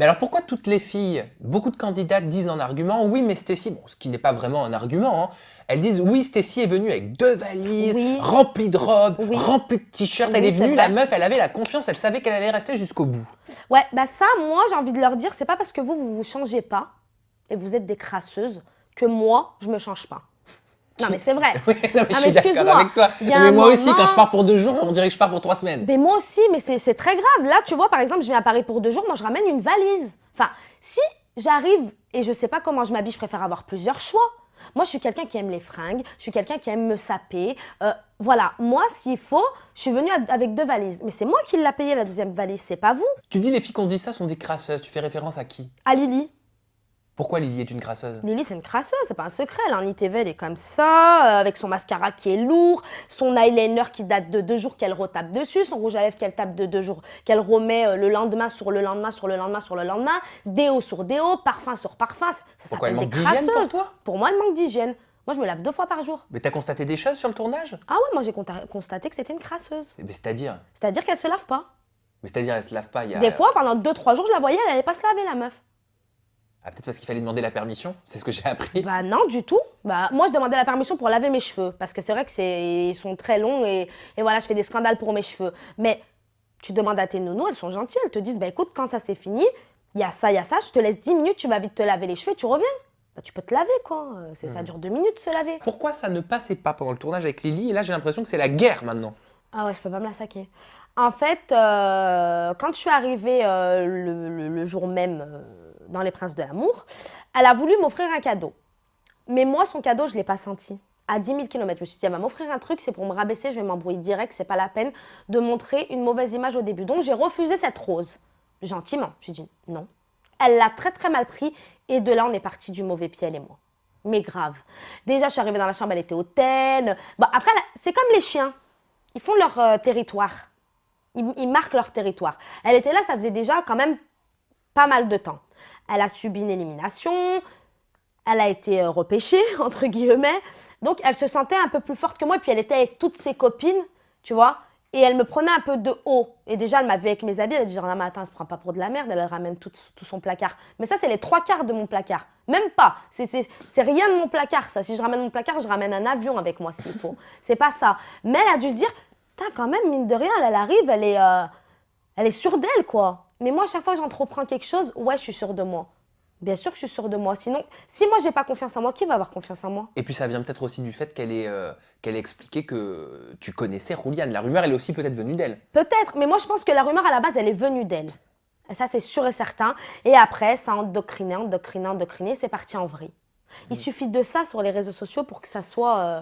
Mais alors pourquoi toutes les filles, beaucoup de candidates disent en argument, oui mais Stécie, bon, ce qui n'est pas vraiment un argument, hein, elles disent oui Stécie est venue avec 2 valises, Oui. remplies de robes, Oui. remplies de t-shirts, Oui, elle est c'est venue, vrai. la meuf, elle avait la confiance, elle savait qu'elle allait rester jusqu'au bout. Ouais, bah ça, moi, j'ai envie de leur dire, c'est pas parce que vous vous changez pas et vous êtes des crasseuses que moi, je me change pas. Non, mais c'est vrai. Oui, non, mais je Ah, suis mais d'accord excuse-moi, avec toi. il y a Mais un moi aussi, moment- quand je pars pour 2 jours, on dirait que je pars pour 3 semaines. Mais moi aussi, mais c'est très grave. Là, tu vois, par exemple, je viens à Paris pour 2 jours, moi, je ramène une valise. Enfin, si j'arrive et je sais pas comment je m'habille, je préfère avoir plusieurs choix. Moi, je suis quelqu'un qui aime les fringues, je suis quelqu'un qui aime me saper. Voilà, moi, s'il faut, je suis venue avec 2 valises. Mais c'est moi qui l'ai payé, la deuxième valise, c'est pas vous. Tu dis les filles qu'on dit ça sont des crasseuses, tu fais référence à qui? À Lily. Pourquoi Lily est une crasseuse? Lily, c'est une crasseuse, c'est pas un secret. Elle a un ITV, elle est comme ça, avec son mascara qui est lourd, son eyeliner qui date de 2 jours qu'elle retape dessus, son rouge à lèvres qu'elle tape de 2 jours, qu'elle remet le lendemain sur le lendemain, sur le lendemain, sur le lendemain, déo sur déo, parfum sur parfum. Ça Pourquoi elle s'appelle manque des d'hygiène pour crasseuses. toi? Pour moi, elle manque d'hygiène. Moi, je me lave 2 fois par jour. Mais t'as constaté des choses sur le tournage? Ah ouais, moi, j'ai constaté que c'était une crasseuse. Mais c'est-à-dire? C'est-à-dire qu'elle se lave pas. Mais c'est-à-dire, elle se lave pas, il y a... Des fois, pendant 2-3 jours, je la voyais, elle allait pas se laver, la meuf. Ah, peut-être parce qu'il fallait demander la permission, c'est ce que j'ai appris. Bah non, du tout. Bah, moi, je demandais la permission pour laver mes cheveux. Parce que c'est vrai ils sont très longs et voilà, je fais des scandales pour mes cheveux. Mais tu demandes à tes nounous, elles sont gentilles. Elles te disent, bah écoute, quand ça c'est fini, il y a ça, je te laisse 10 minutes, tu vas vite te laver les cheveux et tu reviens. Bah, tu peux te laver, quoi. Ça dure 2 minutes, se laver. Pourquoi ça ne passait pas pendant le tournage avec Lily? Et là, j'ai l'impression que c'est la guerre maintenant. Ah ouais, je peux pas me la saquer. En fait, quand je suis arrivée le jour même dans Les Princes de l'amour, elle a voulu m'offrir un cadeau. Mais moi, son cadeau, je ne l'ai pas senti. À 10 000 km, je me suis dit, elle va m'offrir un truc, c'est pour me rabaisser, je vais m'embrouiller direct, c'est pas la peine de montrer une mauvaise image au début. Donc, j'ai refusé cette rose, gentiment. J'ai dit non. Elle l'a très très mal pris et de là, on est parti du mauvais pied, elle et moi. Mais grave. Déjà, je suis arrivée dans la chambre, elle était hautaine. Bon, après, c'est comme les chiens. Ils font leur territoire. Ils marquent leur territoire. Elle était là, ça faisait déjà quand même pas mal de temps. Elle a subi une élimination, elle a été repêchée, entre guillemets. Donc, elle se sentait un peu plus forte que moi. Et puis, elle était avec toutes ses copines, tu vois. Et elle me prenait un peu de haut. Et déjà, elle m'a vue avec mes habits. Elle a dit, non, mais attends, elle se prend pas pour de la merde. Elle ramène tout son placard. Mais ça, c'est les 3/4 de mon placard. Même pas. C'est rien de mon placard, ça. Si je ramène mon placard, je ramène un avion avec moi, s'il faut. C'est pas ça. Mais elle a dû se dire, quand même, mine de rien, elle arrive, elle est sûre d'elle, quoi. Mais moi, à chaque fois que j'entreprends quelque chose, ouais, je suis sûre de moi. Bien sûr que je suis sûre de moi. Sinon, si moi, j'ai pas confiance en moi, qui va avoir confiance en moi? Et puis ça vient peut-être aussi du fait qu'elle ait expliqué que tu connaissais Rouliane. La rumeur, elle est aussi peut-être venue d'elle. Peut-être, mais moi, je pense que la rumeur, à la base, elle est venue d'elle. Et ça, c'est sûr et certain. Et après, ça a endocriné, c'est parti en vrille. Il suffit de ça sur les réseaux sociaux pour que ça soit...